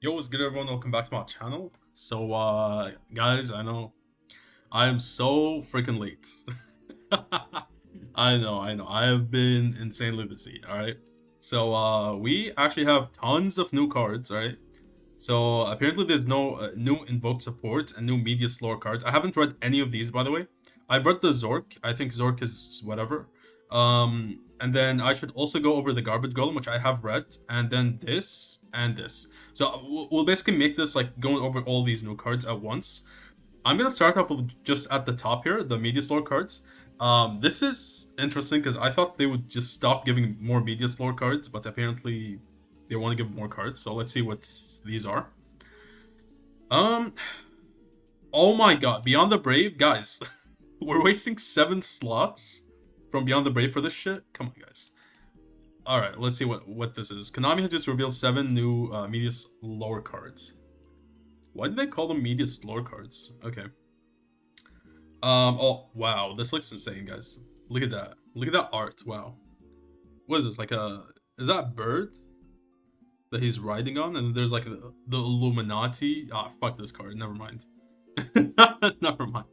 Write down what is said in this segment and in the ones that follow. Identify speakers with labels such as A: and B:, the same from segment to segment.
A: Yo, what's good everyone? Welcome back to my channel. So guys, I know I am so freaking late. I know. I have been insanely busy, alright? So we actually have tons of new cards, alright? So apparently there's no new Invoked support and new MEDIUS lore cards. I haven't read any of these, by the way. I've read the Zork. I think Zork is whatever. And then I should also go over the Garbage Golem, which I have read, and then this and this. So we'll basically make this like going over all these new cards at once. I'm gonna start off with just at the top here, the MEDIUS lore cards. This is interesting because I thought they would just stop giving more MEDIUS lore cards, but apparently they want to give more cards. So let's see what these are. Um, oh my god, Beyond the Brave, guys, we're wasting 7 slots from Beyond the Brave for this shit. Come on, guys. All right, let's see what this is. Konami has just revealed 7 new Medius lore cards. Why did they call them Medius lore cards? Okay. Oh wow, this looks insane, guys. Look at that. Look at that art. Wow. What is this? Like a is that a bird that he's riding on? And there's like the Illuminati. Ah, fuck this card. Never mind. Never mind.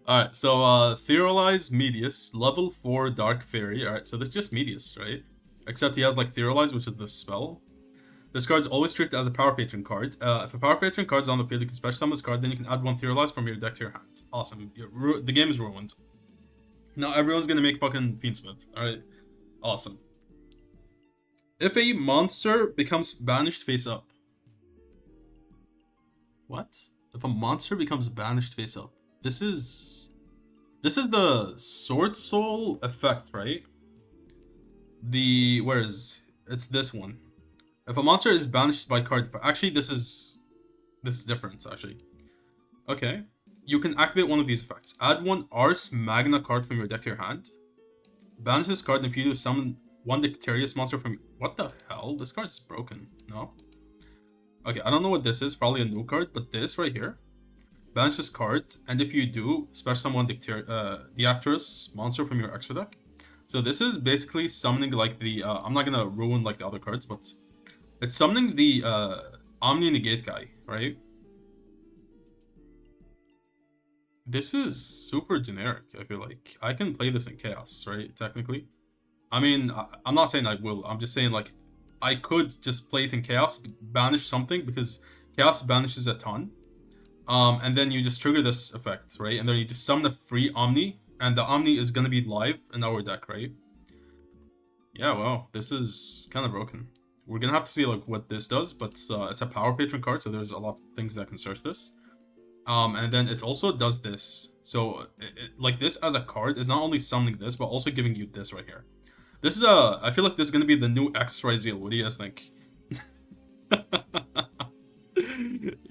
A: Alright, so Theoralize Medius, level 4 Dark Fairy. Alright, so that's just Medius, right? Except he has like Theoralize, which is the spell. This card is always treated as a Power Patron card. If a Power Patron card is on the field, you can special summon this card, then you can add 1 Theoralize from your deck to your hand. Awesome. The game is ruined. Now everyone's gonna make fucking Fiendsmith. Alright, awesome. If a monster becomes banished face up. What? If a monster becomes banished face up. This is the Sword Soul effect, right? Where is it's this one. If a monster is banished by card, actually this is different actually. Okay, you can activate one of these effects. Add 1 Ars Magna card from your deck to your hand. Banish this card, and if you do, summon 1 Dicterius monster from. What the hell? This card is broken. No. Okay, I don't know what this is. Probably a new card, but this right here. Banish this card, and if you do, special summon the actress monster from your extra deck. So this is basically summoning like the. I'm not gonna ruin like the other cards, but it's summoning the Omni Negate guy, right? This is super generic. I feel like I can play this in Chaos, right? Technically, I mean, I'm not saying I will. I'm just saying like I could just play it in Chaos, banish something because Chaos banishes a ton. And then you just trigger this effect, right? And then you just summon a free Omni, and the Omni is gonna be live in our deck, right? Yeah, wow, this is kind of broken. We're gonna have to see like what this does, but it's a Power Patron card, so there's a lot of things that can search this. And then it also does this. So, like this as a card is not only summoning this, but also giving you this right here. This is I feel like this is gonna be the new X-Ray Zeal. What do you guys think?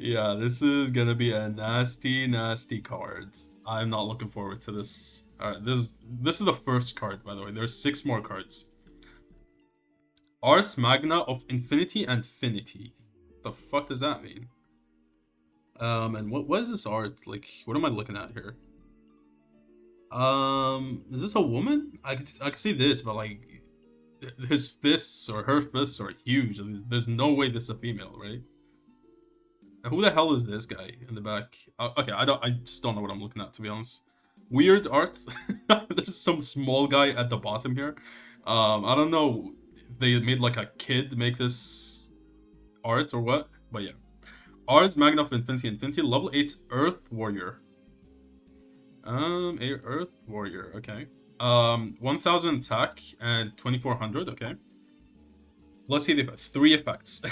A: Yeah, this is gonna be a nasty, nasty card. I'm not looking forward to this. Alright, this is the first card, by the way. There's 6 more cards. Ars Magna of Infinity and Finity. What the fuck does that mean? And what is this art? Like, what am I looking at here? Is this a woman? I could see this, but like, his fists or her fists are huge. There's no way this is a female, right? And who the hell is this guy in the back? Okay, I just don't know what I'm looking at, to be honest. Weird art. There's some small guy at the bottom here. I don't know if they made like a kid make this art or what, but yeah. Ars Magna of Infinity, level 8 Earth Warrior. A Earth Warrior, okay. 1000 attack and 2400, okay. Let's see the 3 effects.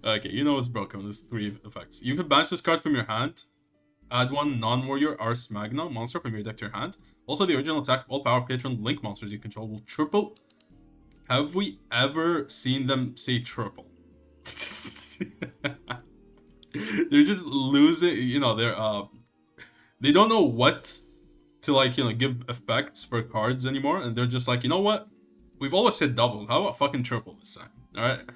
A: Okay, you know what's broken. There's 3 effects. You can banish this card from your hand. Add 1 non-warrior Ars Magna monster from your deck to your hand. Also, the original attack of all Power Patron Link monsters you control will triple. Have we ever seen them say triple? They're just losing, you know, they don't know what to like, you know, give effects for cards anymore, and they're just like, you know what? We've always said double. How about fucking triple this time? Alright?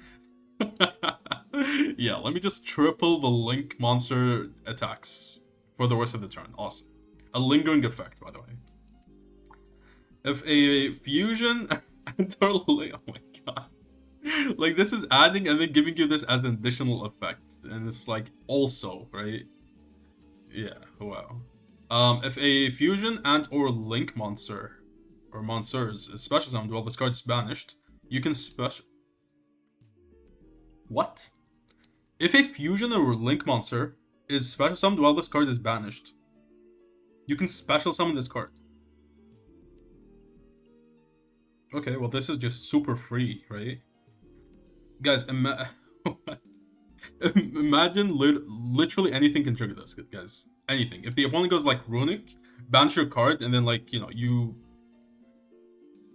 A: Yeah, let me just triple the Link monster attacks for the rest of the turn. Awesome. A lingering effect, by the way. If a fusion totally, oh my god. Like this is adding and then giving you this as an additional effect, and it's like also right. Yeah. Wow. If a fusion and or link monster or monsters is special summoned while this card is banished, you can special. What? If a fusion or link monster is special summoned while this card is banished, you can special summon this card. Okay, well this is just super free, right? Guys, imagine literally anything can trigger this, guys. Anything. If the opponent goes like runic, banish your card, and then like you.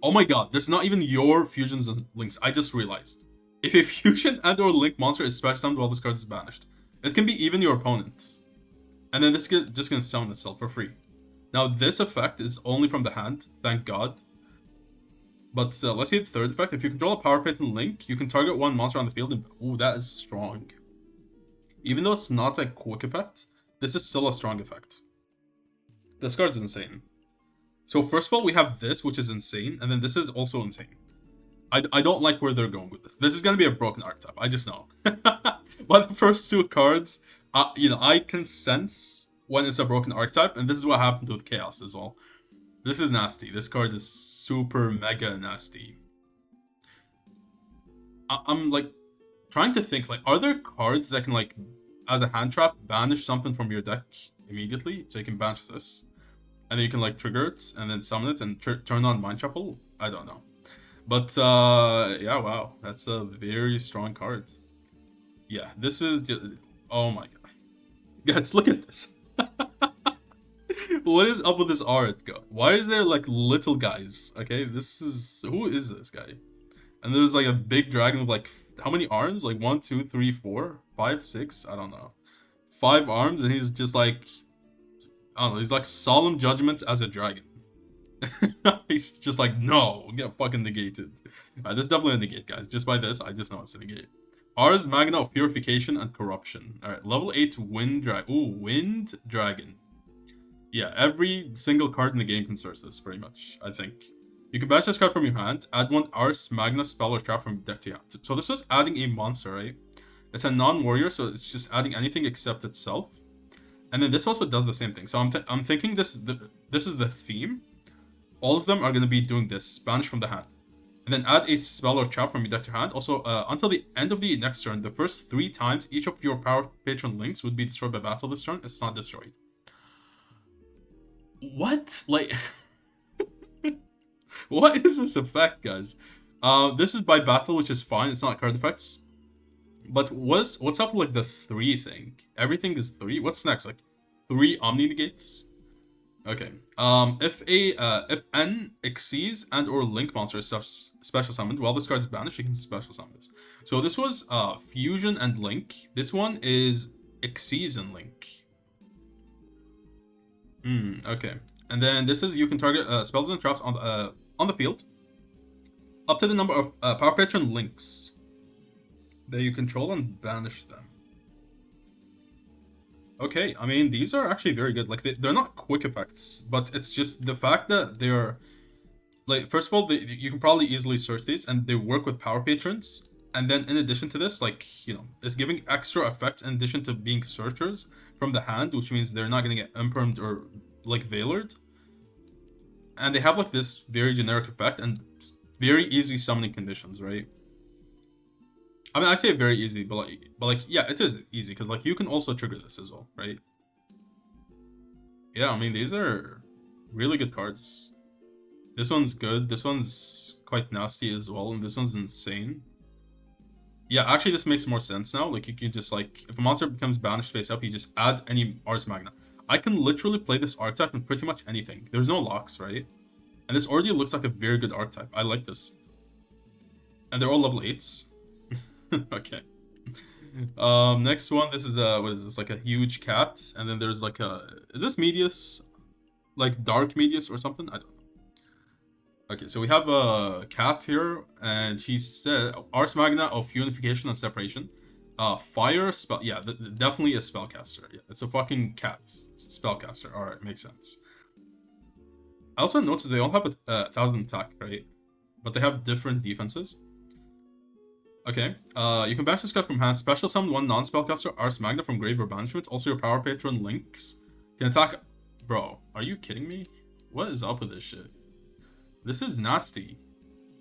A: Oh my god, this is not even your fusions and links. I just realized. If a fusion and/or link monster is special summoned while this card is banished, it can be even your opponent's, and then this is just gonna summon itself for free. Now this effect is only from the hand, thank God. But let's see the third effect. If you control a power pattern link, you can target one monster on the field. And ooh, that is strong. Even though it's not a quick effect, this is still a strong effect. This card's insane. So first of all, we have this, which is insane, and then this is also insane. I don't like where they're going with this. This is gonna be a broken archetype. I just know. But the first two cards, I can sense when it's a broken archetype, and this is what happened with Chaos as well. This is nasty. This card is super mega nasty. I'm like trying to think, like, are there cards that can like, as a hand trap, banish something from your deck immediately? So you can banish this, and then you can like trigger it and then summon it and turn on Mind Shuffle. I don't know, but yeah, wow, that's a very strong card. Yeah, this is just, oh my god, guys, look at this. What is up with this art? Why is there like little guys? Okay, who is this guy? And there's like a big dragon with like how many arms? Like 1, 2, 3, 4, 5, 6. I don't know. 5 arms, and he's just like I don't know. He's like solemn judgment as a dragon. He's just like no, get fucking negated. This is definitely a negate, guys. Just by this, I just know it's a negate. Ars Magna of Purification and Corruption. All right, level 8 Wind Dragon. Ooh, Wind Dragon. Yeah, every single card in the game can search this, pretty much, I think. You can banish this card from your hand, add one Ars Magna spell or trap from deck to your hand. So this is adding a monster, right? It's a non-warrior, so it's just adding anything except itself. And then this also does the same thing. So I'm thinking this is the theme. All of them are going to be doing this, banish from the hand. And then add a spell or trap from your deck to hand. Also, until the end of the next turn, the first 3 times each of your power patron links would be destroyed by battle this turn. It's not destroyed. What? Like, what is this effect, guys? This is by battle, which is fine. It's not card effects. But what's up with like the 3 thing? Everything is 3. What's next? Like 3 Omni negates? Okay. If N exceeds and or link monster is special summoned, while this card is banished, you can special summon this. So this was fusion and link. This one is exceeds and link. Okay. And then this is you can target spells and traps on the field up to the number of power patron links that you control and banish them. Okay, I mean these are actually very good. Like they're not quick effects, but it's just the fact that they're like first of all you can probably easily search these and they work with power patrons. And then in addition to this, like it's giving extra effects in addition to being searchers from the hand, which means they're not gonna get impermed or like veilered. And they have like this very generic effect and very easy summoning conditions, right? I mean, I say very easy, but like yeah, it is easy because like you can also trigger this as well, right? Yeah, I mean these are really good cards. This one's good. This one's quite nasty as well, and this one's insane. Yeah, actually this makes more sense now. Like you can just like if a monster becomes banished face up, you just add any Ars Magna. I can literally play this archetype in pretty much anything. There's no locks, right? And this already looks like a very good archetype. I like this. And they're all level 8s. Okay. Next one, this is what is this? Like a huge cat. And then there's like is this MEDIUS? Like dark MEDIUS or something? I don't know. Okay, so we have a cat here, and she said Ars Magna of Unification and Separation. Fire spell, yeah, definitely a spellcaster. Yeah, it's a fucking cat spellcaster. All right, makes sense. I also noticed they all have a 1000 attack, right? But they have different defenses. Okay. You can banish this card from hand. Special summon one non-spellcaster Ars Magna from grave or banishment. Also, your power patron links can attack. Bro, are you kidding me? What is up with this shit? This is nasty.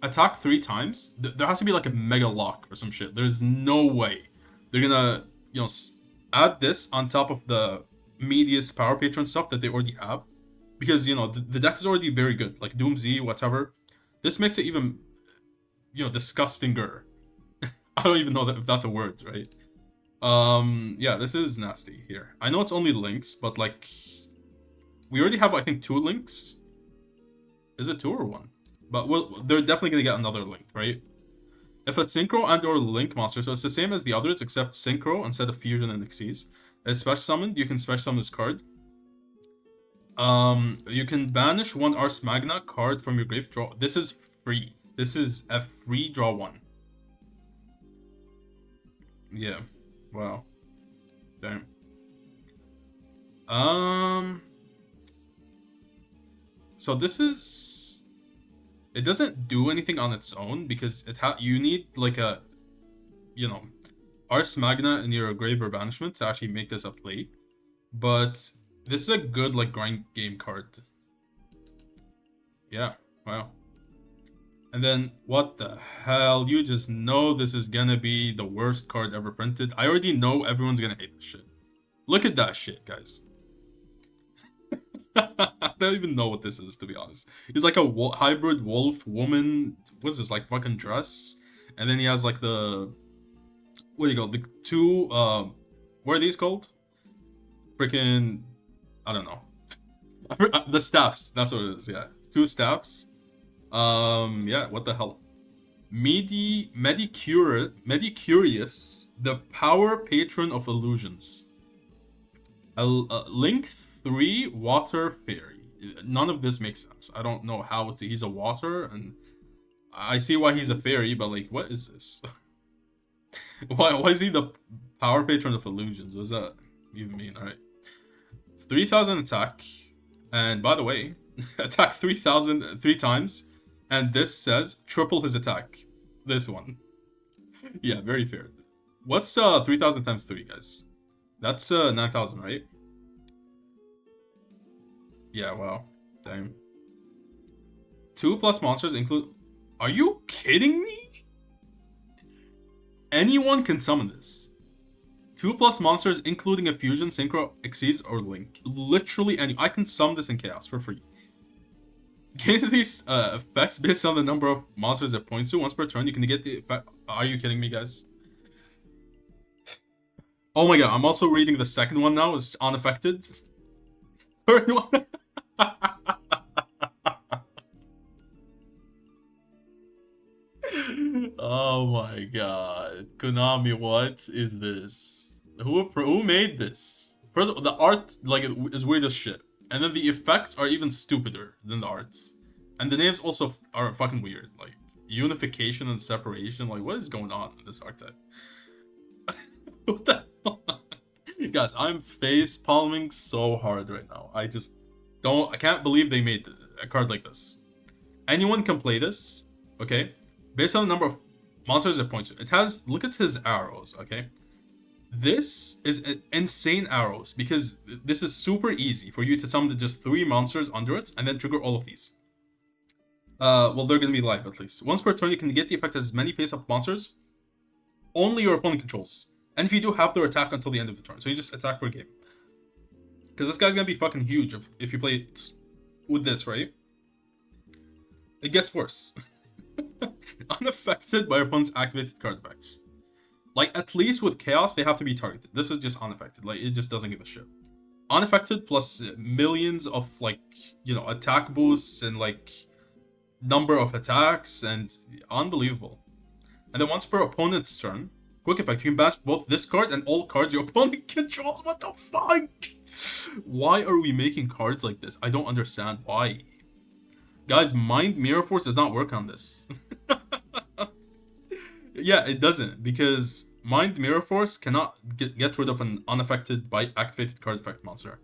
A: Attack 3 times. There has to be like a mega lock or some shit. There's no way they're gonna, add this on top of the Medius power patron stuff that they already have, because the deck is already very good. Like Doom Z, whatever. This makes it even, disgustinger. I don't even know if that's a word, right? Yeah, this is nasty here. I know it's only links, but like, we already have, I think, 2 links. Is it 2 or 1? But they're definitely gonna get another link, right? If a synchro and/or link monster, so it's the same as the others except synchro instead of fusion and exceeds, is special summoned, you can special summon this card. You can banish 1 Ars Magna card from your grave. Draw. This is free. This is a free draw 1. Yeah. Wow. Damn. So this is... It doesn't do anything on its own because you need like a, Ars Magna in your grave or banishment to actually make this a play. But this is a good like grind game card. Yeah, wow. And then, what the hell? You just know this is gonna be the worst card ever printed. I already know everyone's gonna hate this shit. Look at that shit, guys. I don't even know what this is, to be honest. He's like a hybrid wolf woman. What's this, like fucking dress? And then he has like the... What do you call the 2, what are these called? Freaking... I don't know. The staffs, that's what it is, yeah. 2 staffs. Yeah, what the hell? Medicurious, the power patron of illusions. Link 3 water fairy. None of this makes sense. I don't know how he's a water, and I see why he's a fairy, but like, what is this? why is he the power patron of illusions? What does that even mean? Alright. 3,000 attack. And by the way, attack 3,000 3 times. And this says triple his attack. This one. Yeah, very fair. What's 3,000 times 3, guys? That's 9,000, right? Yeah, wow. Damn. 2+ monsters include... Are you kidding me? Anyone can summon this. 2+ monsters including a fusion, synchro, exceeds, or link. Literally any... I can summon this in chaos for free. Gains these effects based on the number of monsters it points to. Once per turn, you can get the effect. Are you kidding me, guys? Oh my god, I'm also reading the second one now. It's unaffected. Third one. Oh my god. Konami, what is this? Who made this? First of all, the art like is weird as shit. And then the effects are even stupider than the arts. And the names also are fucking weird. Like, unification and separation. Like, what is going on in this archetype? What the hell? Guys, I'm face palming so hard right now. I can't believe they made a card like this. Anyone can play this, okay? Based on the number of monsters it points to. It has, look at his arrows, okay? This is insane arrows because this is super easy for you to summon just 3 monsters under it and then trigger all of these. Well, they're gonna be live at least. Once per turn, you can get the effect as many face-up monsters only your opponent controls. And if you do, have their attack until the end of the turn. So you just attack for a game. Because this guy's gonna be fucking huge if you play it with this, right? It gets worse. Unaffected by your opponent's activated card effects. Like, at least with Chaos, they have to be targeted. This is just unaffected. Like, it just doesn't give a shit. Unaffected plus millions of, like, attack boosts and, like, number of attacks and unbelievable. And then once per opponent's turn, quick effect, you can bash both this card and all cards your opponent controls. What the fuck? Why are we making cards like this? I don't understand why. Guys, Mind Mirror Force does not work on this. Yeah, it doesn't, because Mind Mirror Force cannot get rid of an unaffected by activated card effect monster.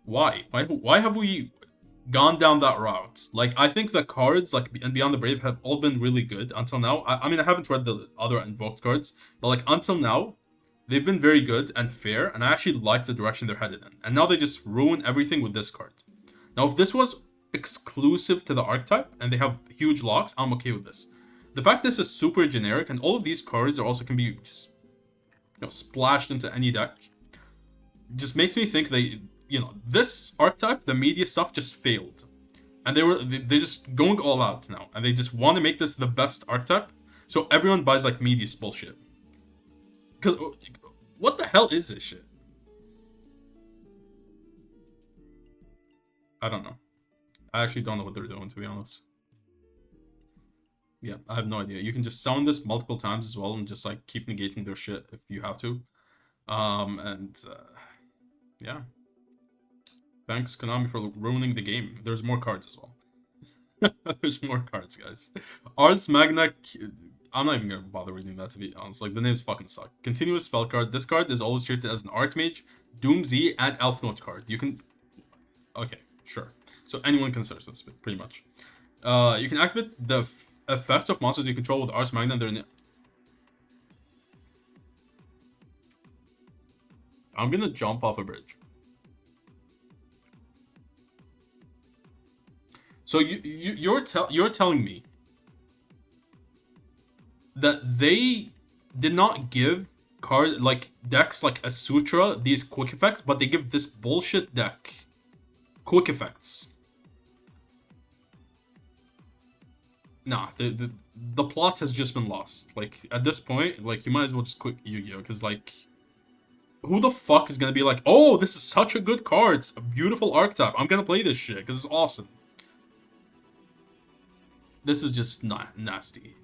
A: Why? Why have we... gone down that route. Like, I think the cards, like, and Beyond the Brave, have all been really good until now. I mean, I haven't read the other Invoked cards, but, like, until now, they've been very good and fair, and I actually like the direction they're headed in. And now they just ruin everything with this card. Now, if this was exclusive to the archetype, and they have huge locks, I'm okay with this. The fact this is super generic, and all of these cards are also can be just, splashed into any deck, just makes me think this archetype, the media stuff, just failed, and they're just going all out now, and they just want to make this the best archetype, so everyone buys like MEDIUS bullshit. Because what the hell is this shit? I don't know. I actually don't know what they're doing, to be honest. Yeah, I have no idea. You can just sound this multiple times as well, and just like keep negating their shit if you have to. Yeah. Thanks, Konami, for ruining the game. There's more cards as well. There's more cards, guys. Ars Magna. I'm not even gonna bother reading that, to be honest. Like, the names fucking suck. Continuous spell card. This card is always treated as an Archmage, Doom Z, and Elf Note card. You can. Okay, sure. So anyone can search this, pretty much. You can activate the effects of monsters you control with Ars Magna. I'm gonna jump off a bridge. So you're telling me that they did not give decks like a Sutra these quick effects, but they give this bullshit deck quick effects. Nah, the plot has just been lost. Like, at this point, like, you might as well just quit Yu-Gi-Oh! Because, like, who the fuck is gonna be like, oh, this is such a good card, it's a beautiful archetype, I'm gonna play this shit because it's awesome. This is just not nasty.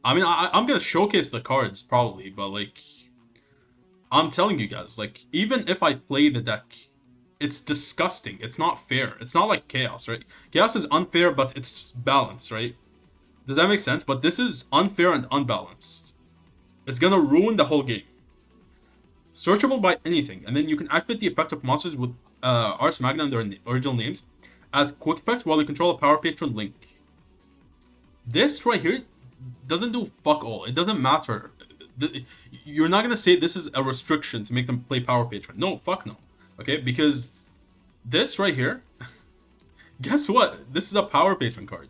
A: I mean, I'm gonna showcase the cards probably, but like, I'm telling you guys, like, even if I play the deck, it's disgusting. It's not fair. It's not like Chaos, right? Chaos is unfair, but it's balanced, right? Does that make sense? But this is unfair and unbalanced. It's gonna ruin the whole game. Searchable by anything, and then you can activate the effect of monsters with Ars Magna and their original names as quick effects while you control a Power Patron Link. This right here doesn't do fuck all. It doesn't matter. You're not gonna say this is a restriction to make them play Power Patron. No, fuck no. Okay, because this right here, guess what? This is a Power Patron card,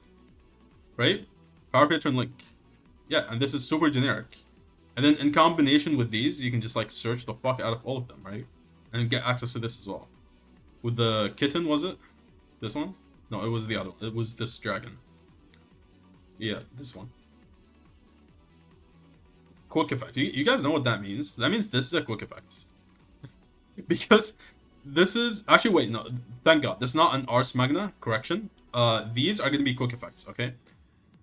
A: right? Power Patron Link. Yeah, and this is super generic. And then in combination with these, you can just like search the fuck out of all of them, right? And get access to this as well. With the kitten, was it? This one? No, it was the other one. It was this dragon. Yeah, this one. Quick effect. You guys know what that means? That means this is a quick effect. Because this is... Actually, wait, no. Thank God. This is not an Ars Magna. Correction. These are going to be quick effects, okay?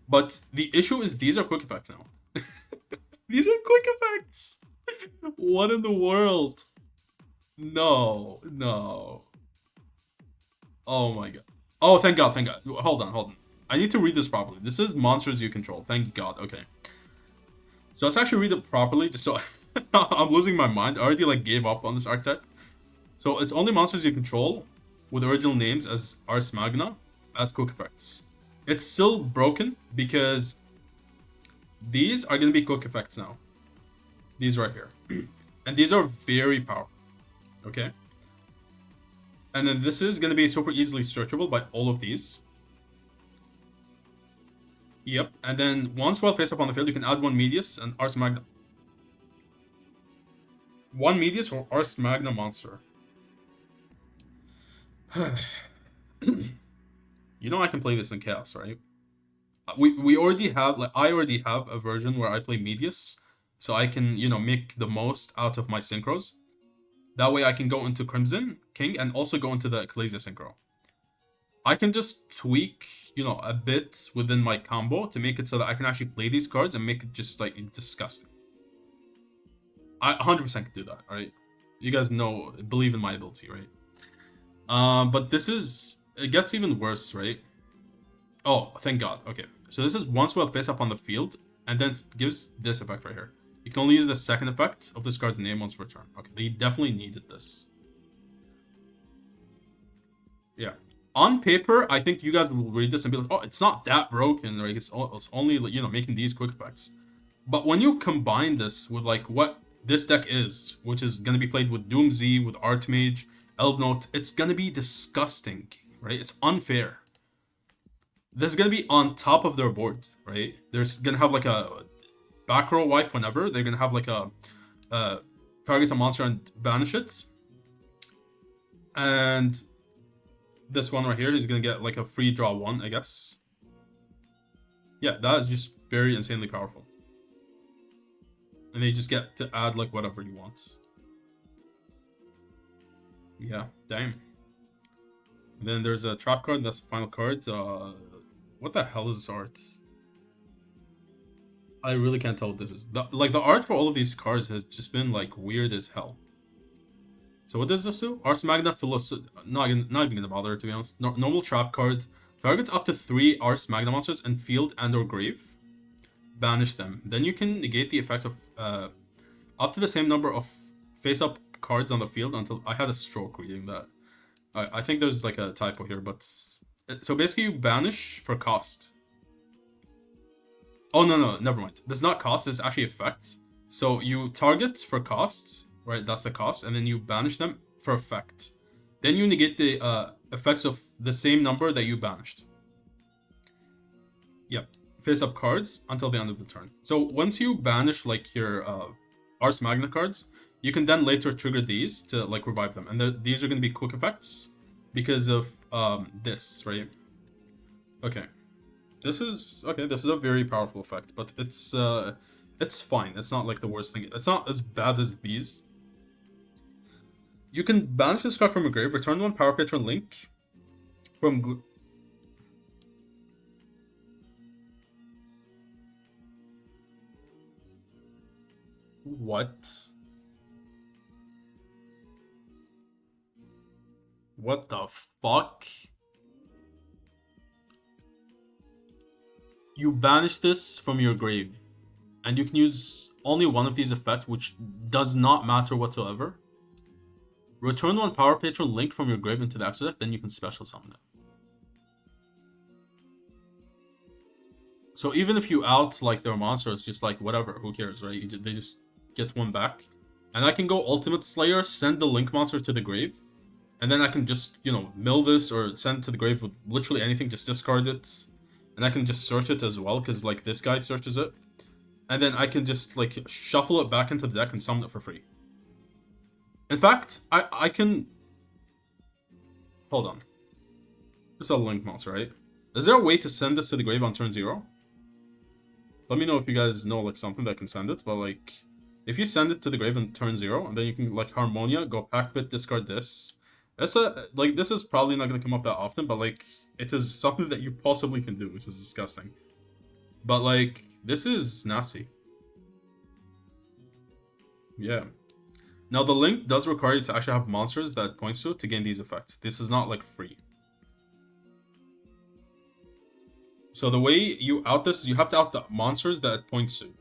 A: But the issue is these are quick effects now. These are quick effects! What in the world? No. No. Oh my god. Oh, thank God, thank God. Hold on. I need to read this properly. This is monsters you control. Thank God. Okay. So let's actually read it properly, just so I'm losing my mind. I already like gave up on this archetype. So it's only monsters you control with original names as Ars Magna as quick effects. It's still broken because these are going to be quick effects now. These right here. And these are very powerful. Okay? And then this is going to be super easily searchable by all of these. Yep. And then once while face up on the field, you can add one MEDIUS and Ars Magna. One MEDIUS or Ars Magna monster. You know I can play this in Chaos, right? We already have, like, I already have a version where I play MEDIUS, so I can, make the most out of my synchros. That way I can go into Crimson King and also go into the Ecclesia synchro. I can just tweak, a bit within my combo to make it so that I can actually play these cards and make it just, like, disgusting. I 100% can do that, alright? You guys know, believe in my ability, right? But this is... It gets even worse, right? Oh, thank God. Okay. So this is once while face up on the field, and then it gives this effect right here. You can only use the second effect of this card's name once per turn. Okay, they definitely needed this. Yeah. On paper, I think you guys will read this and be like, oh, it's not that broken, right? It's only, you know, making these quick effects. But when you combine this with like what this deck is, which is gonna be played with Doomsday, with Archmage, Elvenote, it's gonna be disgusting, right? It's unfair. This is gonna be on top of their board, right? There's gonna have like a back row wipe whenever. They're gonna have like a target a monster and banish it. And this one right here, he's gonna get like a free draw one, I guess. Yeah, that is just very insanely powerful. And then you just get to add like whatever you want. Yeah, damn. And then there's a trap card, that's the final card. What the hell is this art? I really can't tell what this is. The art for all of these cards has just been like weird as hell. So what does this do? Ars Magna not even gonna bother, to be honest. Normal trap card. Targets up to 3 Ars Magna monsters in field and or grave. Banish them. Then you can negate the effects of up to the same number of face-up cards on the field until... I had a stroke reading that. I think there's like a typo here, but... So basically you banish for cost. Oh, no, never mind. This is not cost, this is actually effects. So you target for costs, right? That's the cost, and then you banish them for effect. Then you negate the effects of the same number that you banished. Yep. Face-up cards until the end of the turn. So once you banish like your Ars Magna cards, you can then later trigger these to like revive them, and these are going to be quick effects because of this, right? Okay, this is a very powerful effect, but it's fine. It's not like the worst thing. It's not as bad as these. You can banish this card from your grave, return one power patron link from... What? What the fuck? You banish this from your grave, and you can use only one of these effects, which does not matter whatsoever. Return one power patron link from your grave into the extra deck, then you can special summon it. So even if you out like their monster, it's just like whatever, who cares, right? They just get one back. And I can go Ultimate Slayer, send the link monster to the grave, and then I can just, you know, mill this or send it to the grave with literally anything, just discard it. And I can just search it as well, because like this guy searches it. And then I can just like shuffle it back into the deck and summon it for free. In fact, I can... Hold on. This is a link monster, right? Is there a way to send this to the grave on turn 0? Let me know if you guys know like something that can send it, but like... If you send it to the grave on turn 0, and then you can like Harmonia, go pack pit, discard this. That's like, this is probably not going to come up that often, but like, it is something that you possibly can do, which is disgusting. But like, this is nasty. Yeah. Now the link does require you to actually have monsters that it points to gain these effects. This is not like free. So the way you out this is you have to out the monsters that it points to.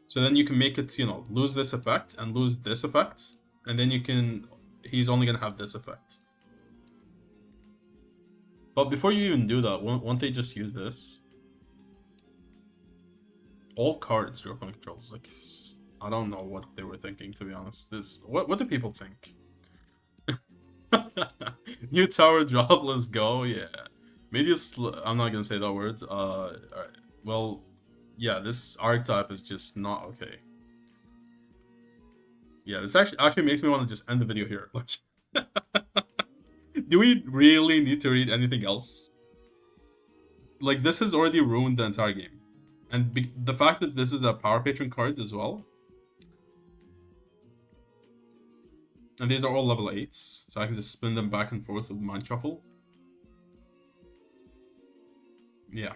A: So then you can make it, you know, lose this effect and lose this effect. And then you can... He's only going to have this effect. But before you even do that, won't they just use this? All cards your opponent controls. Like, I don't know what they were thinking, to be honest. What do people think? New tower drop, let's go, yeah. MEDIUS, I'm not gonna say that word. Alright. Well, yeah, this archetype is just not okay. Yeah, this actually makes me want to just end the video here. Look. Do we really need to read anything else? Like, this has already ruined the entire game. And the fact that this is a power patron card as well. And these are all level 8s, so I can just spin them back and forth with Mind Shuffle. Yeah.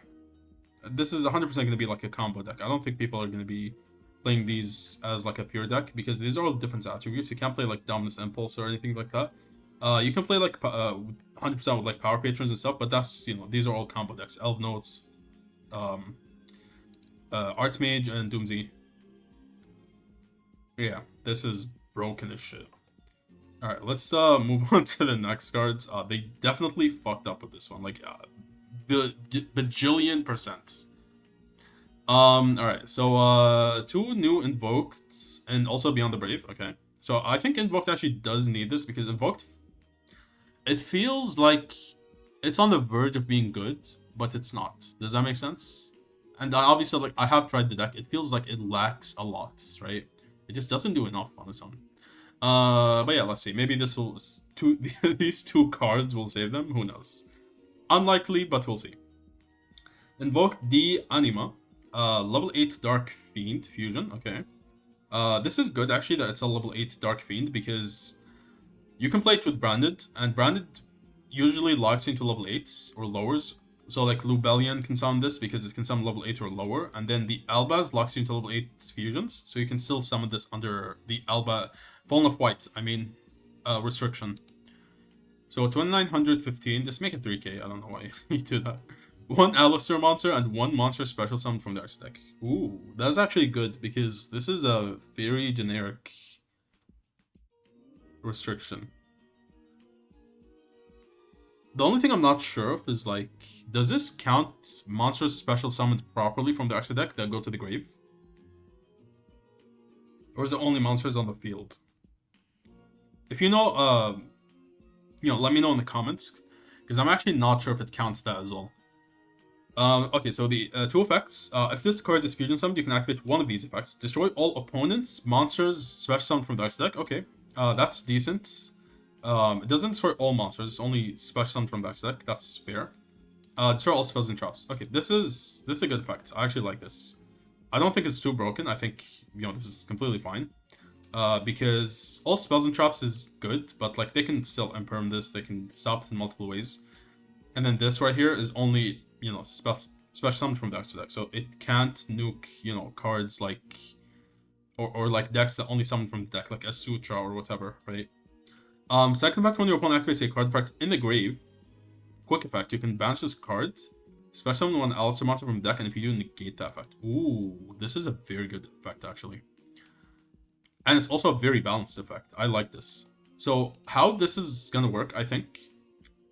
A: This is 100% going to be like a combo deck. I don't think people are going to be playing these as like a pure deck, because these are all different attributes. You can't play like Dominus Impulse or anything like that. You can play like 100% with like Power Patrons and stuff, but that's, you know, these are all combo decks. Elvenotes, Archmage, and Doomsday. Yeah, this is broken as shit. Alright, let's move on to the next cards. They definitely fucked up with this one, like bajillion percent. Alright, so two new Invoked and also Beyond the Brave, okay. So I think Invoked actually does need this because Invoked, it feels like it's on the verge of being good, but it's not. Does that make sense? And obviously, like, I have tried the deck, it feels like it lacks a lot, right? It just doesn't do enough on its own. But yeah, let's see. Maybe this will these two cards will save them. Who knows? Unlikely, but we'll see. Invoke the Anima, level 8 Dark Fiend fusion. Okay. This is good actually that it's a level 8 Dark Fiend because you can play it with Branded, and Branded usually locks into level 8s or lowers. So like Lubellion can summon this because it can summon level 8 or lower, and then the Albaz locks you into level 8 fusions, so you can still summon this under the Alba Fallen of White, restriction. So 2915, just make it 3k, I don't know why you do that. One Alistair monster and one monster special summon from the Ars deck. Ooh, that's actually good because this is a very generic restriction. The only thing I'm not sure of is, like, does this count monsters special summoned properly from the Ars deck that go to the grave? Or is it only monsters on the field? If you know, let me know in the comments, because I'm actually not sure if it counts that as well. Okay, so the two effects. If this card is fusion summoned, you can activate one of these effects. Destroy all opponents' monsters special summoned from the Ars deck. Okay, that's decent. It doesn't destroy all monsters, it's only special summoned from the Ars deck. That's fair. Destroy all spells and traps. Okay, this is a good effect. I actually like this. I don't think it's too broken. I think, this is completely fine. Because all spells and traps is good, but like they can still imperm this, they can stop it in multiple ways. And then this right here is only, special summoned from the Ars deck, so it can't nuke, cards like, or like decks that only summon from the deck, like a Sutra or whatever, right? Second effect, when your opponent activates a card effect in the grave, quick effect, you can banish this card, special summon one Alistair monster from the deck, and if you do, negate that effect. Ooh, this is a very good effect, actually. And it's also a very balanced effect. I like this. So how this is gonna work, I think,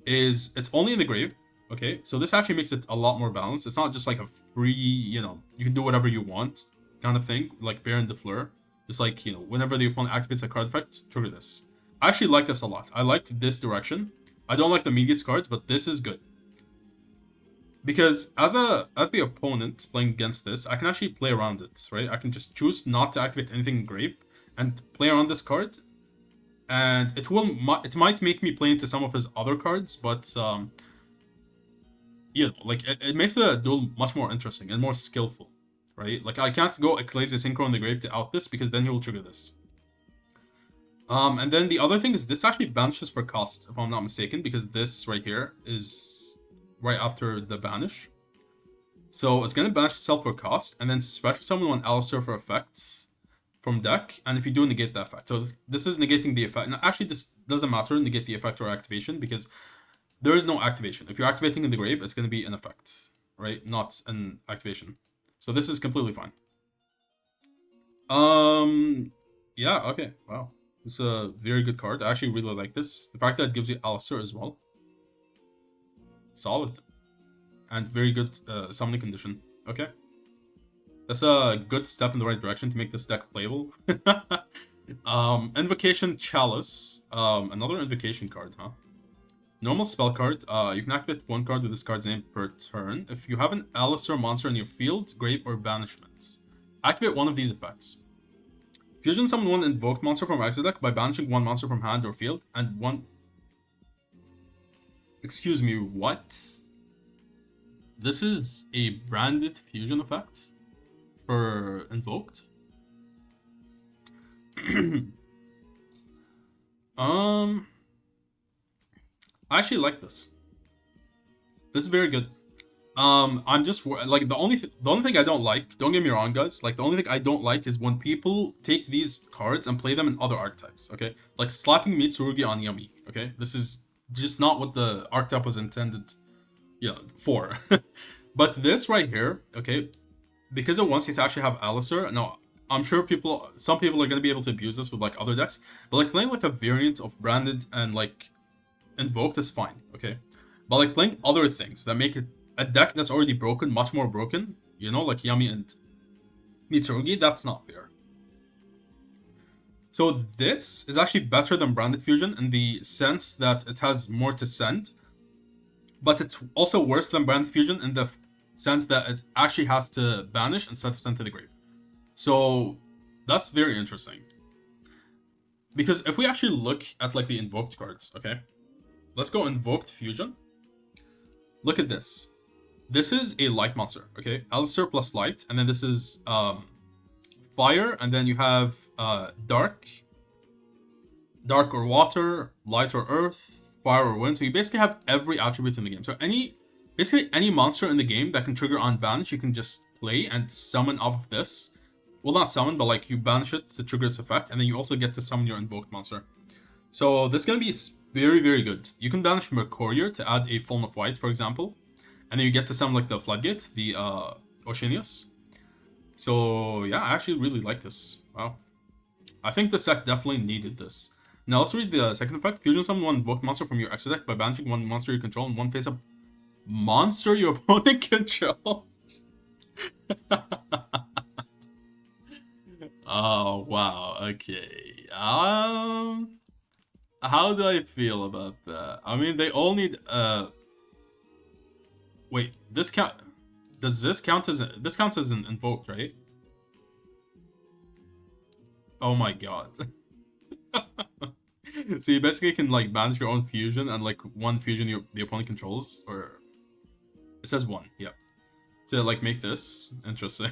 A: is it's only in the grave. Okay, so this actually makes it a lot more balanced. It's not just like a free, you can do whatever you want kind of thing, like Baron de Fleur. It's like, whenever the opponent activates a card effect, trigger this. I actually like this a lot. I like this direction. I don't like the MEDIUS cards, but this is good. Because as the opponent playing against this, I can actually play around it, right? I can just choose not to activate anything in grave and play around this card. And it might make me play into some of his other cards, but it makes the duel much more interesting and more skillful, right? Like I can't go Ecclesia Synchro in the grave to out this because then he will trigger this. And then the other thing is this actually banishes for cost, if I'm not mistaken, because this right here is right after the banish. So it's gonna banish itself for cost, and then special summon one Alistair for effects from deck, and if you do, negate the effect. So this is negating the effect. Now, actually, this doesn't matter, negate the effect or activation, because there is no activation. If you're activating in the grave, it's going to be an effect, right? Not an activation. So this is completely fine. Yeah, okay, wow. It's a very good card. I actually really like this. The fact that it gives you Alistair as well. Solid. And very good summoning condition. Okay. That's a good step in the right direction to make this deck playable. Invocation Chalice. Another invocation card, huh? Normal spell card. You can activate one card with this card's name per turn. If you have an Alistair monster in your field, grave, or banishment, activate one of these effects. Fusion summon one invoked monster from Ars deck by banishing one monster from hand or field, and one... Excuse me, what? This is a branded fusion effect for Invoked? I actually like this. This is very good. I'm just like the only thing I don't like. Don't get me wrong, guys. Like the only thing I don't like is when people take these cards and play them in other archetypes. Okay, like slapping Mitsurugi on Yami. Okay, this is just not what the archetype was intended, for. But this right here, okay, because it wants you to actually have Alistair. Now, I'm sure some people are gonna be able to abuse this with like other decks, but like playing like a variant of branded and like invoked is fine, okay? But like playing other things that make it a deck that's already broken, much more broken, you know, like Yami and Mitsurugi, that's not fair. So this is actually better than Branded Fusion in the sense that it has more to send, but it's also worse than Branded Fusion in the sense that it actually has to banish instead of send to the grave. So that's very interesting. Because if we actually look at like the invoked cards, okay? Let's go Invoked Fusion. Look at this. This is a light monster, okay? Alistair plus light, and then this is fire, and then you have dark or water, light or earth, fire or wind. So you basically have every attribute in the game. So basically any monster in the game that can trigger on banish, you can just play and summon off of this. Well, not summon, but like you banish it to trigger its effect, and then you also get to summon your invoked monster. So this is gonna be very, very good. You can banish Mercurier to add a Fallen of White, for example, and then you get to summon like the Floodgate, the Oceanius. So yeah, I actually really like this. Wow. I think the set definitely needed this. Now let's read the second effect. Fusion summon one invoked monster from your extra deck by banishing one monster you control and one face-up monster your opponent controls. Oh wow, okay. How do I feel about that? I mean, they all need wait, this count does this count as this counts as an invoked, right? Oh my god. So you basically can like banish your own fusion and like one fusion the opponent controls, or it says one, yeah. To like make this interesting.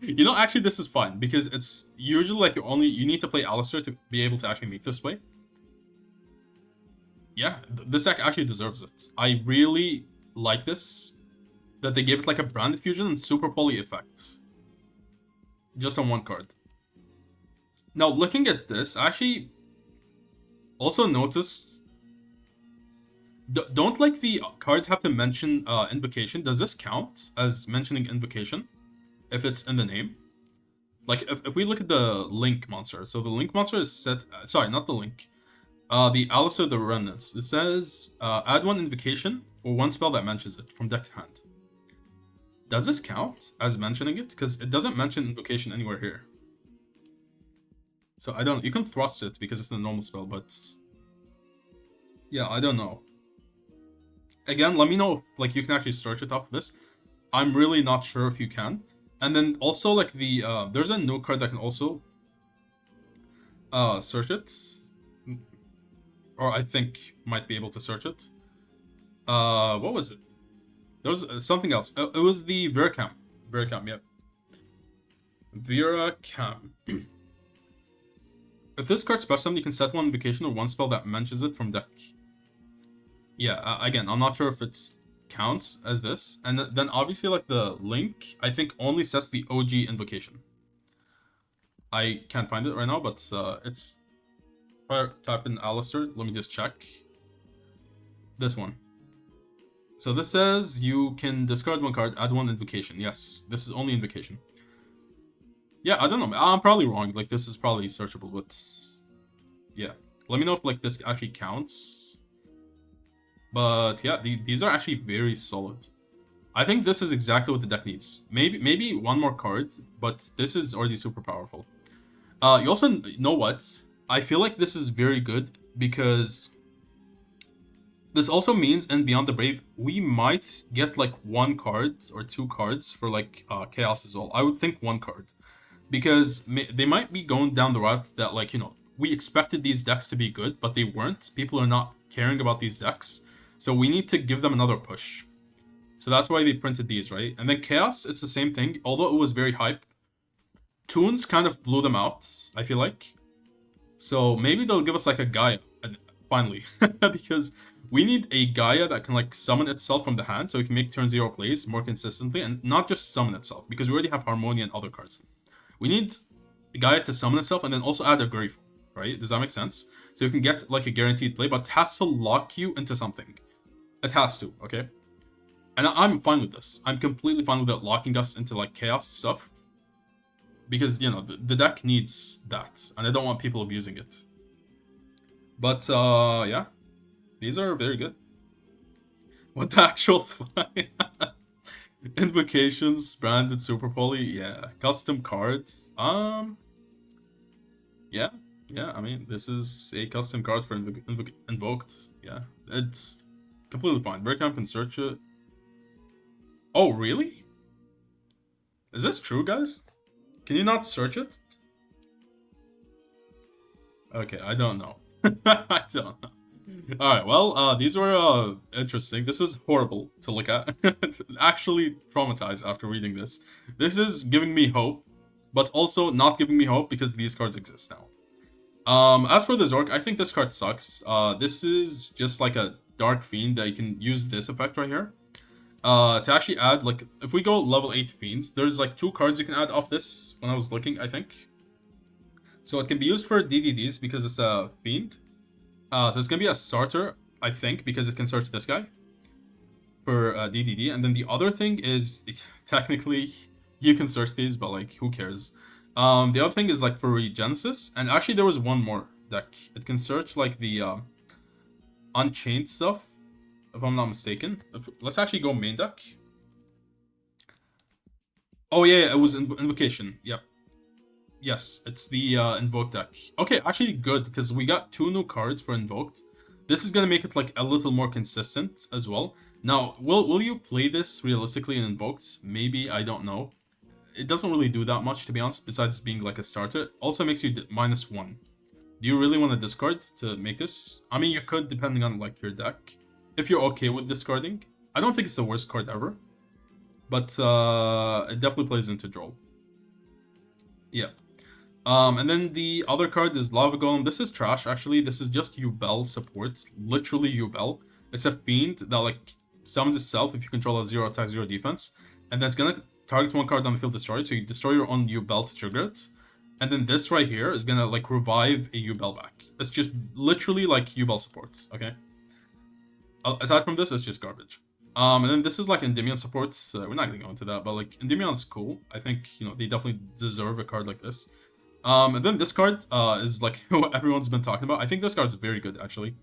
A: You know, actually this is fine because it's usually like you need to play Alistair to be able to actually make this play. Yeah, this deck actually deserves it. I really like this, that they gave it like a branded fusion and super poly effects. Just on one card. Now looking at this, I actually also noticed, don't like the cards have to mention invocation. Does this count as mentioning invocation? If it's in the name? Like, if we look at the Link monster, so the Link monster is set, sorry, not the Link, the Alistair the Remnants. It says, add one invocation, or one spell that mentions it, from deck to hand. Does this count as mentioning it? Because it doesn't mention invocation anywhere here. So I don't, you can thrust it because it's a normal spell, but yeah, I don't know. Again, let me know if like you can actually search it off of this. I'm really not sure if you can. And then also like the there's a new card that can also search it, or I think might be able to search it. What was it? There was something else. It was the Veracam. Veracam, yep. Veracam. If this card special summon, you can set one invocation or one spell that mentions it from deck. Yeah, again, I'm not sure if it's counts as this, and then obviously like the Link I think only sets the OG invocation. I can't find it right now, but it's, if I type in Alistair, let me just check this one. So this says you can discard one card, add one invocation. Yes, this is only invocation. Yeah, I don't know, I'm probably wrong, like this is probably searchable, but yeah, let me know if like this actually counts. But yeah, these are actually very solid. I think this is exactly what the deck needs. Maybe one more card, but this is already super powerful. You also know what? I feel like this is very good because this also means in Beyond the Brave, we might get like one card or two cards for like Chaos as well. I would think one card. Because they might be going down the route that like, you know, we expected these decks to be good, but they weren't. People are not caring about these decks. So we need to give them another push. So that's why they printed these, right? And then Chaos, it's the same thing. Although it was very hype, Toons kind of blew them out, I feel like. So maybe they'll give us like a Gaia, finally. Because we need a Gaia that can like summon itself from the hand so we can make turn 0 plays more consistently. And not just summon itself, because we already have Harmonia and other cards. We need Gaia to summon itself and then also add a Grave, right? Does that make sense? So you can get like a guaranteed play, but it has to lock you into something. It has to, okay? And I'm fine with this. I'm completely fine with it locking us into like Chaos stuff. because you know the deck needs that, and I don't want people abusing it. But yeah, these are very good. What the actual fly? Invocations, branded Super Poly, yeah. Custom cards. Yeah, yeah. I mean, this is a custom card for Invoked. Yeah, it's completely fine. Breakdown can search it. Oh, really? Is this true, guys? Can you not search it? Okay, I don't know. I don't know. Alright, well, these were interesting. This is horrible to look at. Actually traumatized after reading this. This is giving me hope, but also not giving me hope because these cards exist now. As for the Zork, I think this card sucks. This is just like a Dark Fiend that you can use this effect right here. To actually add, like, if we go level 8 Fiends, there's like 2 cards you can add off this when I was looking, I think. So it can be used for DDDs because it's a Fiend. So it's gonna be a starter, I think, because it can search this guy for DDD. And then the other thing is, technically, you can search these, but like, who cares? The other thing is like for Regenesis, and actually there was one more deck. It can search like the Unchained stuff, if I'm not mistaken. Let's actually go main deck. Oh yeah, it was Invocation. Yep. Yes, it's the Invoked deck. Okay, actually good, because we got 2 new cards for Invoked. This is gonna make it like a little more consistent as well. Now, will you play this realistically in Invoked? Maybe, I don't know. It doesn't really do that much, to be honest, besides being like a starter. It also makes you -1. Do you really want to discard to make this? I mean, you could, depending on like your deck. If you're okay with discarding. I don't think it's the worst card ever. But it definitely plays into draw. Yeah. And then the other card is Lava Golem. This is trash, actually. This is just Yubel support. Literally Yubel. It's a fiend that like summons itself if you control a 0 attack, 0 defense. And then it's gonna target 1 card on the field destroyed. So you destroy your own Yubel to trigger it. And then this right here is gonna like revive a Yubel back. It's just literally like Yubel support, okay? Aside from this, it's just garbage. And then this is like Endymion support. We're not gonna go into that, but like Endymion's cool. I think, you know, they definitely deserve a card like this. And then this card is like what everyone's been talking about. I think this card's very good, actually.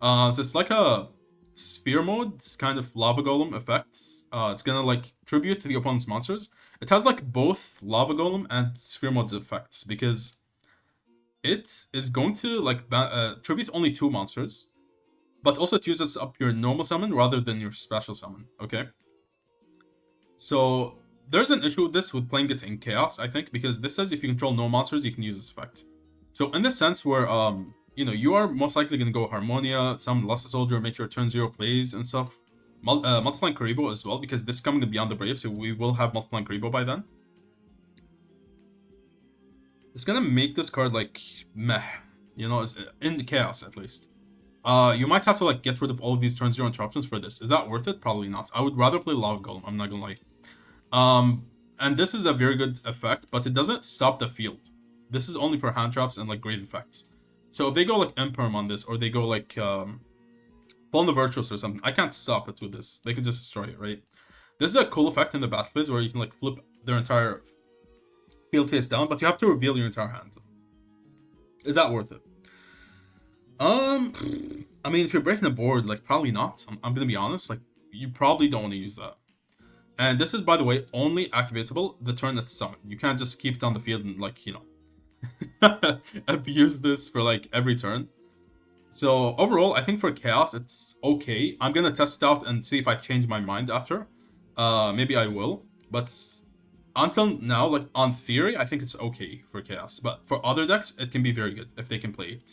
A: So it's like a sphere mode, kind of lava golem effects. It's gonna like tribute to the opponent's monsters. It has like both lava golem and sphere mode effects because it is going to like tribute only 2 monsters, but also it uses up your normal summon rather than your special summon. Okay. So there's an issue with this with playing it in Chaos, I think, because this says if you control no monsters, you can use this effect. So in this sense where, you know, you are most likely going to go Harmonia, summon Luster Soldier, make your turn 0 plays and stuff. Multiplying Karibo as well, because this is coming Beyond the Brave, so we will have Multiplying Karibo by then. It's going to make this card, like, meh. You know, in Chaos, at least. You might have to, like, get rid of all of these turn 0 interruptions for this. Is that worth it? Probably not. I would rather play Lava Golem, I'm not going to lie. And this is a very good effect, but it doesn't stop the field. This is only for hand traps and like grave effects. So if they go like Imperm on this, or they go like Fall the Virtuous or something, I can't stop it with this. They can just destroy it, right? This is a cool effect in the battle phase where you can like flip their entire field face down, but you have to reveal your entire hand. Is that worth it? I mean, if you're breaking the board, like probably not. I'm gonna be honest, like you probably don't want to use that. And this is, by the way, only activatable the turn it's summoned. You can't just keep it on the field and, like, you know, abuse this for, like, every turn. So, overall, I think for Chaos, it's okay. I'm gonna test it out and see if I change my mind after. Maybe I will. But until now, like, on theory, I think it's okay for Chaos. But for other decks, it can be very good if they can play it.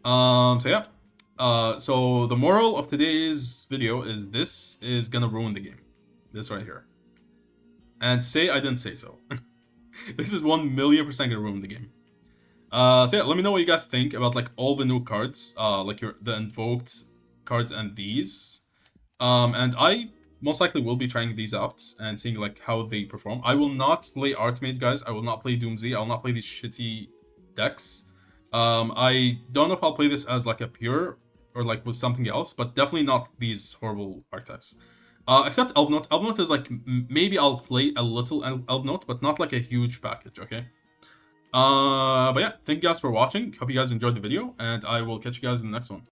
A: So, yeah. So, the moral of today's video is this is gonna ruin the game. This right here. And say I didn't say so. This is 1,000,000% gonna ruin the game. So yeah, let me know what you guys think about like all the new cards, like the Invoked cards and these. And I most likely will be trying these out and seeing like how they perform. I will not play Artmate, guys. I will not play Doomsday. I will not play these shitty decks. I don't know if I'll play this as like a pure or like with something else, but definitely not these horrible archetypes. Except Elf Note. Elf Note is like maybe I'll play a little Elf Note, but not like a huge package. Okay. But yeah, thank you guys for watching. Hope you guys enjoyed the video, and I will catch you guys in the next one.